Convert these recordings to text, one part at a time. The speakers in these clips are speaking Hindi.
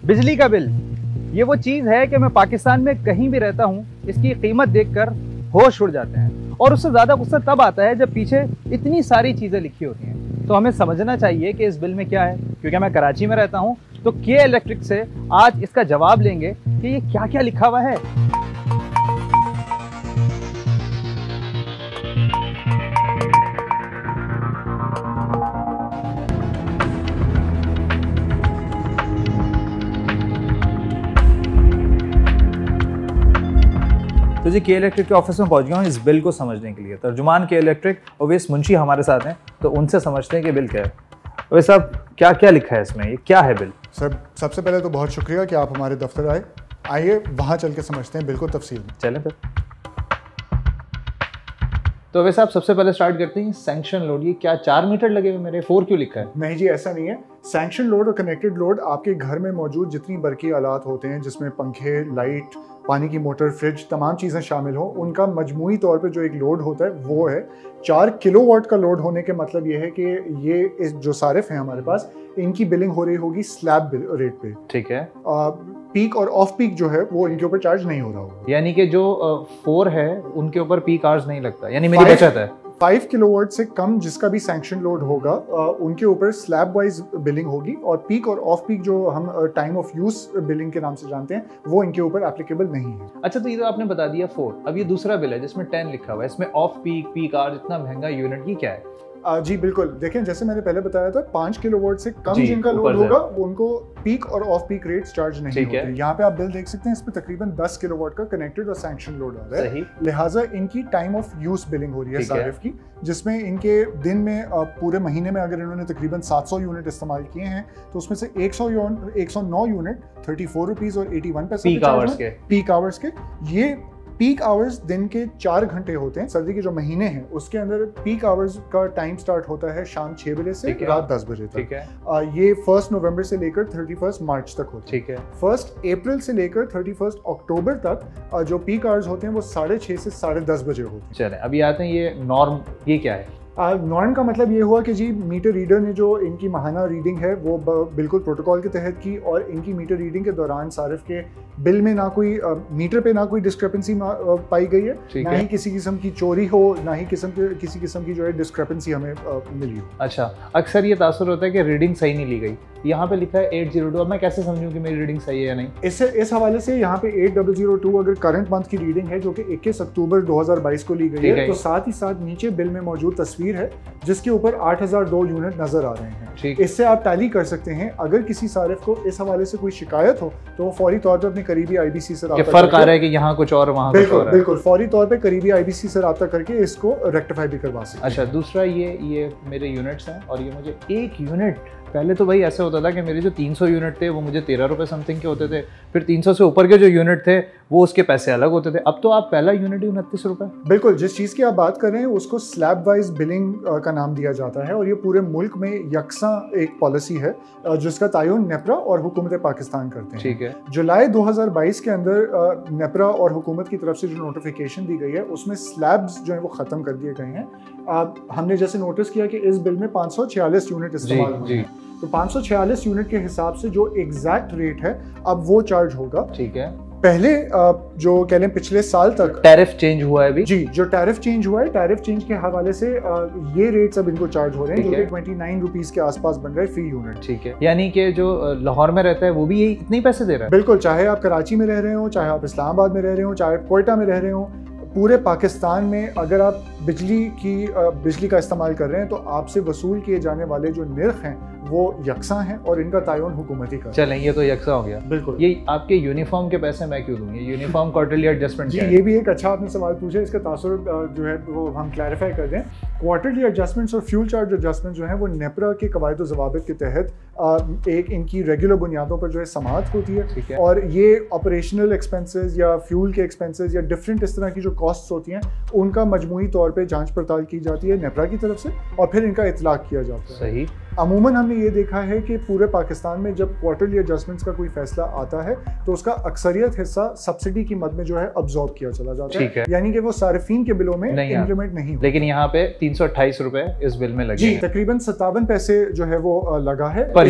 बिजली का बिल ये वो चीज़ है कि मैं पाकिस्तान में कहीं भी रहता हूँ, इसकी कीमत देखकर होश उड़ जाते हैं। और उससे ज़्यादा गुस्सा तब आता है जब पीछे इतनी सारी चीज़ें लिखी होती हैं। तो हमें समझना चाहिए कि इस बिल में क्या है। क्योंकि मैं कराची में रहता हूँ, तो के इलेक्ट्रिक से आज इसका जवाब लेंगे कि ये क्या क्या लिखा हुआ है। तो जी के इलेक्ट्रिक के ऑफिस में पहुंच गया हूँ इस बिल को समझने के लिए। तर्जुमान के इलेक्ट्रिक ओवैस मुंशी हमारे साथ हैं, तो उनसे समझते हैं कि बिल क्या है। ओवैस साहब, क्या क्या लिखा है इसमें, ये क्या है बिल? सर, सबसे पहले तो बहुत शुक्रिया कि आप हमारे दफ्तर आए। आइए वहाँ चल के समझते हैं बिल को तफसील में। चलें फिर। तो ओवैस साहब, सबसे पहले स्टार्ट करते हैं सैंक्शन लोड। ये क्या 4 मीटर लगे हुए, मेरे 4 क्यों लिखा है? नहीं जी, ऐसा नहीं है। सैंक्शन लोड और कनेक्टेड लोड आपके घर में मौजूद जितनी बरकी आलात होते हैं, जिसमें पंखे, लाइट, पानी की मोटर, फ्रिज, तमाम चीज़ें शामिल हो, उनका मजमूई तौर पे जो एक लोड होता है वो है 4 किलोवाट का लोड होने के मतलब ये है कि ये इस जो सारिफ हैं हमारे पास, इनकी बिलिंग हो रही होगी स्लैब रेट पे। ठीक है। पीक और ऑफ पीक जो है वो इनके ऊपर चार्ज नहीं हो रहा होगा। यानी कि जो 4 है उनके ऊपर पीक आवर्स नहीं लगता, यानी मेरी बचत है। 5 किलोवाट से कम जिसका भी सैंक्शन लोड होगा उनके ऊपर स्लैब वाइज बिलिंग होगी, और पीक और ऑफ पीक जो हम टाइम ऑफ यूज बिलिंग के नाम से जानते हैं वो इनके ऊपर एप्लीकेबल नहीं है। अच्छा, तो ये तो आपने बता दिया 4। अब ये दूसरा बिल है जिसमें 10 लिखा हुआ है, इसमें ऑफ पीक, पीक आवर्स, इतना महंगा यूनिट, ये क्या है? जी बिल्कुल, देखें जैसे मैंने पहले बताया था 5 किलोवाट से कम जिनका लोड होगा उनको पीक और ऑफ पीक रेट्स चार्ज नहीं होते। यहाँ पे आप बिल देख सकते हैं, इस पे तकरीबन 10 किलोवाट का कनेक्टेड और सैंक्शन लोड आ रहा है। लिहाजा इनकी टाइम ऑफ यूज बिलिंग हो रही है सारिफ की, जिसमें इनके दिन में पूरे महीने में अगर इन्होंने तकरीबन 700 यूनिट इस्तेमाल किए हैं तो उसमें से 109 यूनिट 34 रुपीज और 81 पैसे पीक आवर्स के। ये पीक आवर्स दिन के 4 घंटे होते हैं। सर्दी के जो महीने हैं उसके अंदर पीक आवर्स का टाइम स्टार्ट होता है शाम 6 बजे से रात 10 बजे तक। ठीक है। ये 1 नवंबर से लेकर 31 मार्च तक होता है। ठीक है। 1 अप्रैल से लेकर 31 अक्टूबर तक जो पीक आवर्स होते हैं वो 6:30 से 10:30 बजे होते हैं। चलें, अभी आते हैं ये नॉर्म, ये क्या है? नॉर्म का मतलब ये हुआ कि जी मीटर रीडर ने जो इनकी माहाना रीडिंग है वो बिल्कुल प्रोटोकॉल के तहत की, और इनकी मीटर रीडिंग के दौरान सारिफ के बिल में ना कोई मीटर पे ना कोई डिस्क्रिपेंसी पाई गई है, ना ही किसी किस्म की चोरी हो, ना ही किसी किस्म की जो है डिस्क्रिपेंसी हमें मिली हो। अच्छा, अक्सर ये तासुर होता है कि रीडिंग सही नहीं ली गई। यहाँ पे लिखा है 802, अब मैं कैसे समझूं कि मेरी रीडिंग सही है या नहीं? इस हवाले से यहाँ पे 8002 अगर करंट मंथ की रीडिंग है जो कि 21 अक्टूबर 2022 को ली गई है, तो साथ ही साथ नीचे बिल में मौजूद तस्वीर है जिसके ऊपर 8002 यूनिट नजर आ रहे हैं। इससे आप टैली कर सकते हैं। अगर किसी सारिफ को इस हवाले से कोई शिकायत हो तो वो फौरी तौर पर अपने करीबी IBC से राब्ता फर्क आ रहा है कि यहाँ कुछ और वहाँ कुछ और है। बिल्कुल फौरी तौर पे करीबी IBC से राब्ता करके इसको रेक्टिफाई भी करवा सकते हैं। अच्छा, दूसरा ये मेरे यूनिट्स हैं और ये मुझे 1 यूनिट, पहले तो भाई ऐसे होता था कि मेरे जो 300 यूनिट थे वो मुझे 13 रुपये समथिंग के होते थे, फिर 300 से ऊपर के जो यूनिट थे वो उसके पैसे अलग होते थे। अब तो आप पहला यूनिट ही 29 रुपये। बिल्कुल, जिस चीज़ की आप बात कर रहे हैं उसको स्लैब वाइज बिलिंग का नाम दिया जाता है, और ये पूरे मुल्क में यकसा एक पॉलिसी है जिसका तायुन नेपरा और हुकूमत पाकिस्तान करते हैं। ठीक है। जुलाई 2022 के अंदर नेपरा और हुकूमत की तरफ से जो नोटिफिकेशन दी गई है उसमें स्लैब्स जो है वो ख़त्म कर दिए गए हैं। हमने जैसे नोटिस किया कि इस बिल में 546 यूनिट इस्तेमाल हुए हैं, तो 546 यूनिट के हिसाब से जो एग्जैक्ट रेट है अब वो चार्ज होगा। ठीक है। पहले जो कह लें पिछले साल तक टैरिफ चेंज हुआ है अभी। जी, जो टैरिफ चेंज हुआ है, टैरिफ चेंज के हवाले से ये रेट्स अब इनको चार्ज हो रहे हैं जो कि 29 रुपीस के आसपास बन रहे हैं फी यूनिट। ठीक है, यानी कि जो लाहौर में रहता है वो भी यही इतने ही पैसे दे रहा है? बिल्कुल, चाहे आप कराची में रह रहे हो, चाहे आप इस्लामाबाद में रह रहे हो, चाहे कोयटा में रह रहे हो, पूरे पाकिस्तान में अगर आप बिजली का इस्तेमाल कर रहे हैं तो आपसे वसूल किए जाने वाले जो निर्ख हैं वो यकसा हैं और इनका तायुन हुकूमती का। चलें, ये तो यकसा हो गया। बिल्कुल। ये आपके यूनिफॉर्म के पैसे मैं क्यों दूँ? ये यूनिफॉर्म क्वार्टरली एडजस्टमेंट जी, ये भी एक अच्छा आपने सवाल पूछा। इसका तासुर जो है वो हम क्लैरिफाई कर दें। क्वार्टरली एडजस्टमेंट्स और फ्यूल चार्ज एडजस्टमेंट जो है वो नेपरा के कवायद ज़वाबित के तहत एक इनकी रेगुलर बुनियादों पर जो है समाअत होती है, और ये ऑपरेशनल एक्सपेंसेस या फ्यूल के एक्सपेंसेस या डिफरेंट इस तरह की जो कॉस्ट्स होती हैं उनका मजमूई तौर पे जांच पड़ताल की जाती है नेपरा की तरफ से, और फिर इनका इतलाक किया जाता है। सही। अमूमन हमने ये देखा है कि पूरे पाकिस्तान में जब क्वार्टरली एडजस्टमेंट्स का कोई फैसला आता है तो उसका अक्सरियत हिस्सा सब्सिडी की मद में जो है अब्सॉर्ब किया चला जाता है, यानी कि वो सार्फिन के बिलों में इंप्लीमेंट नहीं होता। लेकिन यहाँ पे 328 रुपए इस बिल में लगे हैं। तकरीबन 57 पैसे जो है वो लगा है पर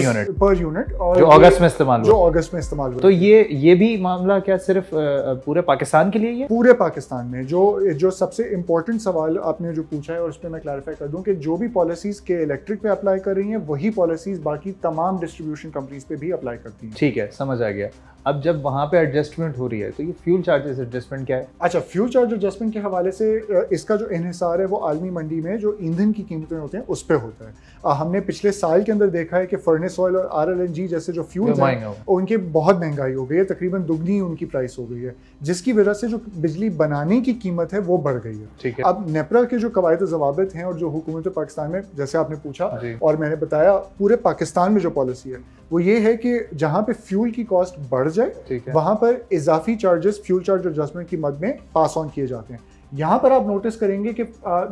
यूनिट, और जो अगस्त में इस्तेमाल हुआ। तो ये भी मामला क्या सिर्फ पूरे पाकिस्तान के लिए है? पूरे पाकिस्तान में जो सबसे इम्पोर्टेंट सवाल आपने जो पूछा है और उस पर मैं क्लैरिफाई कर दूं कि जो भी पॉलिसीज के इलेक्ट्रिक पे अप्लाई कर रही हैं वही पॉलिसीज बाकी तमाम डिस्ट्रीब्यूशन कंपनीज पे भी अप्लाई करती हैं। ठीक है, समझ आ गया। अब जब वहाँ पे एडजस्टमेंट हो रही है तो ये फ्यूल चार्जेस एडजस्टमेंट क्या है? अच्छा, फ्यूल चार्ज एडजस्टमेंट के हवाले से इसका जो इन्हिसार है वो आलमी मंडी में जो ईंधन की कीमतें होते हैं उस पर होता है। हमने पिछले साल के अंदर देखा है कि फर्नेस ऑयल और RLNG जैसे जो फ्यूल्स हैं उनकी बहुत महंगाई हो गई है, तकरीबन दुगनी उनकी प्राइस हो गई है, जिसकी वजह से जो बिजली बनाने की कीमत है वो बढ़ गई है। ठीक है। अब नेपरा के जो कवायद जवाबित हैं और जो हुकूमत पाकिस्तान में, जैसे आपने पूछा और मैंने बताया, पूरे पाकिस्तान में जो पॉलिसी है वो ये है कि जहाँ पे फ्यूल की कॉस्ट बढ़ जाए वहाँ पर इजाफी चार्जेस फ्यूल चार्ज एडजस्टमेंट की मद में पास ऑन किए जाते हैं। यहाँ पर आप नोटिस करेंगे कि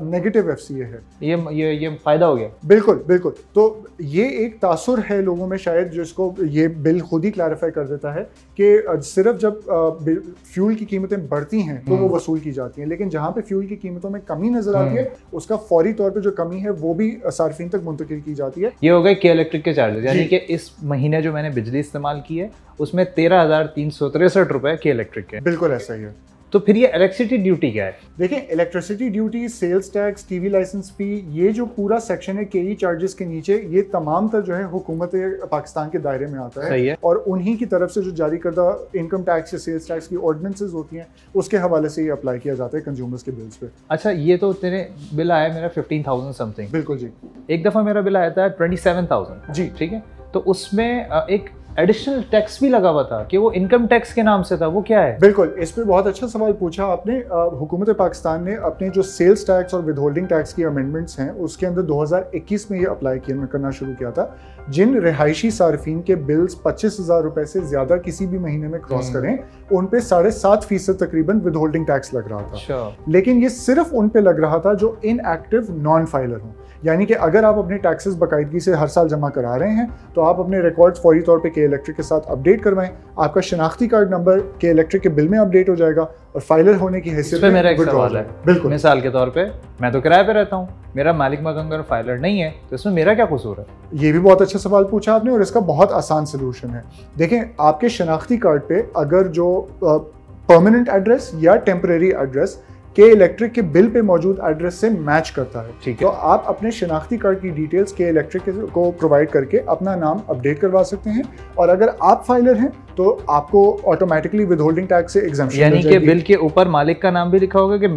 नेगेटिव FCA है। ये फायदा हो गया। बिल्कुल। तो ये एक तासुर है लोगों में शायद, जिसको ये बिल खुद ही क्लैरिफाई कर देता है कि सिर्फ जब फ्यूल की कीमतें बढ़ती हैं तो वो वसूल की जाती हैं, लेकिन जहाँ पे फ्यूल की कीमतों में कमी नजर आती है उसका फौरी तौर पे जो कमी है वो भी सार्फिन तक मुंतकिल की जाती है। ये हो गए के इलेक्ट्रिक के चार्जेस, यानी कि इस महीने जो मैंने बिजली इस्तेमाल की है उसमें 13,363 रुपए के इलेक्ट्रिक के। बिल्कुल ऐसा ही है। तो फिर ये इलेक्ट्रिसिटी ड्यूटी क्या है? देखिए, electricity duty, sales tax, TV licence fee, ये जो पूरा सेक्शन है केई चार्जेस के नीचे, ये तमाम तर जो है हुकूमत पाकिस्तान के दायरे में आता है। सही है। और उन्हीं की तरफ से जो जारी करदा इनकम टैक्स या सेल्स टैक्स की ऑर्डिनेंसेस होती हैं उसके हवाले से ये अप्लाई किया जाता है कंज्यूमर्स के बिल्स पे। अच्छा, ये तो तेरे बिल आया मेरा 15,000 समथिंग। बिल्कुल जी। एक दफ़ा मेरा बिल आया था 27,000 जी। ठीक है, तो उसमें एक एडिशनल टैक्स भी लगा हुआ था कि वो इनकम टैक्स के नाम से था, वो क्या है? बिल्कुल, इस पे बहुत अच्छा सवाल पूछा आपने। हुकूमत पाकिस्तान ने अपने जो सेल्स टैक्स और विद होल्डिंग टैक्स की अमेंडमेंट्स हैं उसके अंदर 2021 में ये अप्लाई करना शुरू किया था। जिन रिहायशी सार्फिन के बिल्स 25,000 रुपए से ज्यादा किसी भी महीने में क्रॉस करें उन पे 7.5% तकरीबन विद होल्डिंग टैक्स लग रहा था। लेकिन ये सिर्फ उन पे लग रहा था जो इनएक्टिव नॉन फाइलर हों, यानी कि अगर आप अपने टैक्सेस बाकायदगी से हर साल जमा करा रहे हैं तो आप अपने रिकॉर्ड्स फौरी तौर पे के इलेक्ट्रिक के साथ अपडेट करवाएं। आपका शनाख्ती कार्ड नंबर के इलेक्ट्रिक के बिल में अपडेट हो जाएगा और फाइलर होने की हैसियत में मेरा एक सवाल है। बिल्कुल। मिसाल के तौर पे मैं तो किराए पे रहता हूँ, मेरा मालिक मगर फाइलर नहीं है, तो इसमें मेरा क्या कसूर है? ये भी बहुत अच्छा सवाल पूछा आपने और इसका बहुत आसान सोल्यूशन है। देखें, आपके शनाख्ती कार्ड पे अगर जो परमानेंट एड्रेस या टेम्परेरी एड्रेस के इलेक्ट्रिक के बिल पे मौजूद एड्रेस से मैच करता है, ठीक है, तो आप अपने शनाख्ती कार्ड की डिटेल्स के इलेक्ट्रिक को प्रोवाइड करके अपना नाम अपडेट करवा सकते हैं। और अगर आप फाइलर हैं तो आपको ऑटोमेटिकली विद होल्डिंग टैक्स से एग्जम्पशन, यानी कि बिल के ऊपर मालिक का नाम भी लिखा होगा कि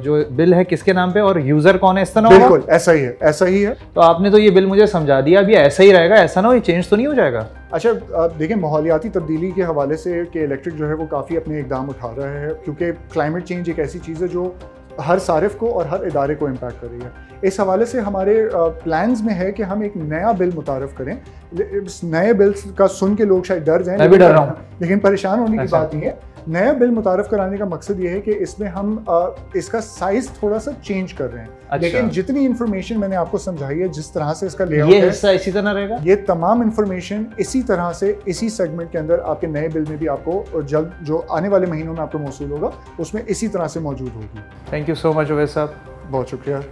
जो बिल है किसके नाम पे और यूजर कौन है, इस तरह। बिल्कुल ऐसा ही है। तो आपने तो ये बिल मुझे समझा दिया, अभी ऐसा ही रहेगा, ऐसा ना हो ये चेंज तो नहीं हो जाएगा? अच्छा, देखिए, माहौलियाती तब्दीली के हवाले से के इलेक्ट्रिक जो है वो काफ़ी अपने इकदाम उठा रहा है, क्योंकि क्लाइमेट चेंज एक ऐसी चीज़ है जो हर सारिफ को और हर इदारे को इम्पैक्ट कर रही है। इस हवाले से हमारे प्लान्स में है कि हम एक नया बिल मुतारफ करें। इस नए बिल का सुन के लोग शायद डर जाएं, मैं भी डर रहा हूं, लेकिन परेशान होने की बात नहीं है। नया बिल मुतारफ कराने का मकसद ये है कि इसमें हम इसका साइज थोड़ा सा चेंज कर रहे हैं। अच्छा। लेकिन जितनी इन्फॉर्मेशन मैंने आपको समझाई है, जिस तरह से इसका लेआउट है, हिस्सा इसी तरह रहेगा। ये तमाम इन्फॉर्मेशन इसी तरह से इसी सेगमेंट के अंदर आपके नए बिल में भी आपको जल्द जो आने वाले महीनों में आपको मौसूल होगा उसमें इसी तरह से मौजूद होगी। Thank you so much Uwais sahab, बहुत शुक्रिया।